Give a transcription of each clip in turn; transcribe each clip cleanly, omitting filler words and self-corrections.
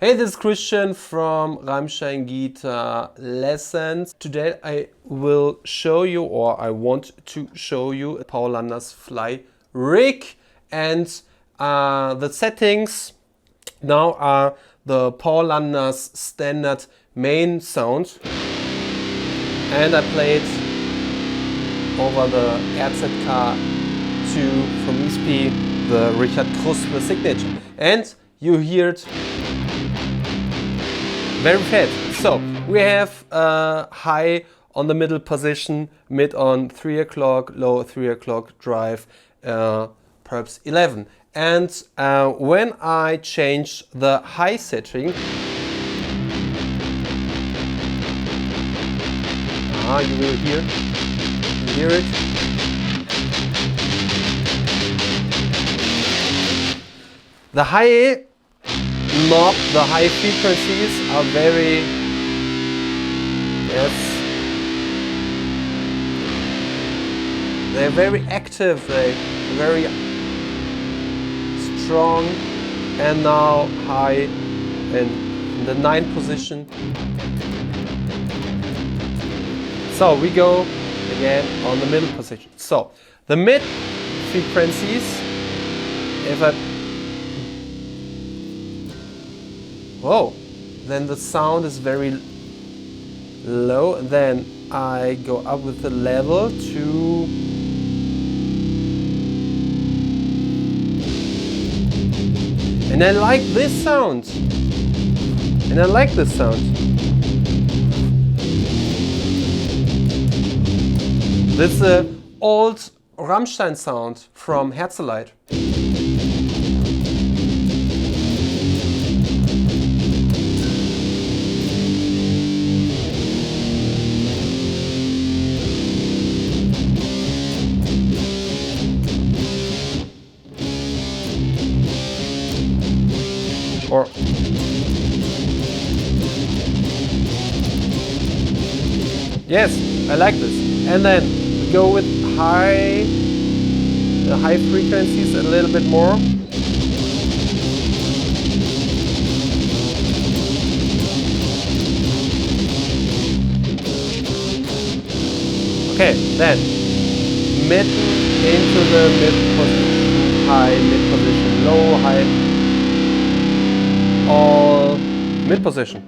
Hey, this is Christian from Rammstein Guitar Lessons. Today I will show you, or I want to show you, Paul Lander's Fly Rig, and the settings now are the Paul Lander's standard main sound, and I played over the RZK2 from ESP, the Richard Kruspe signature, and you hear it very fast. So we have high on the middle position, mid on 3 o'clock, low 3 o'clock, drive perhaps 11. And when I change the high setting, you will hear it. The high knob, the high frequencies are very, they're very active, they're very strong, and now high in the 9th position. So we go again on the middle position. So the mid frequencies, if I then the sound is very low. Then I go up with the level to and I like this sound. This is an old Rammstein sound from Herzeleid. Yes, I like this. And then we go with the high frequencies a little bit more. Okay, then mid into the mid position, high, mid position, low, high, all mid position.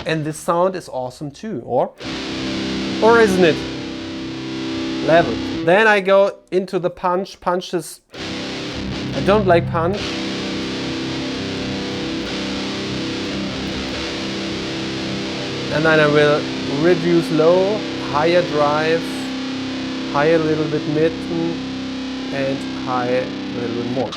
And this sound is awesome too, or isn't it? Level. Then I go into the punch. Punch is, I don't like punch. And then I will reduce low, higher drive, higher a little bit mid, and high a little bit more.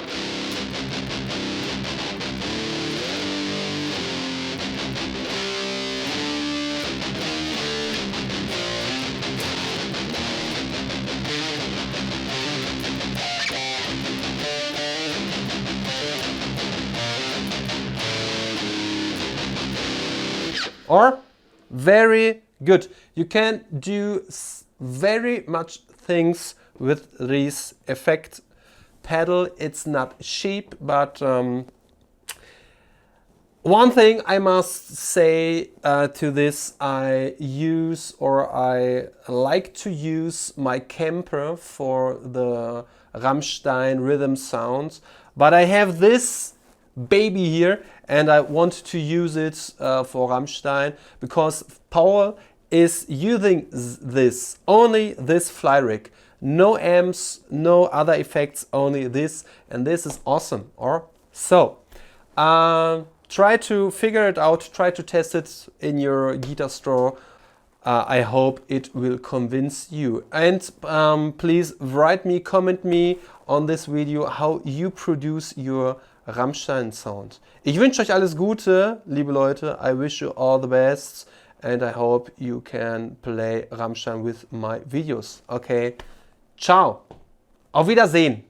Or very good. You can do very much things with this effect pedal. It's not cheap, but one thing I must say to this, I like to use my Kemper for the Rammstein rhythm sounds, but I have this baby here and I want to use it for Rammstein because Paul is using only this fly rig. No amps, no other effects, only this, and this is awesome. Try to figure it out, try to test it in your guitar store. I hope it will convince you. And please comment me on this video how you produce your Rammstein sound. Ich wünsche euch alles Gute, liebe Leute. I wish you all the best and I hope you can play Rammstein with my videos. Okay, ciao. Auf Wiedersehen.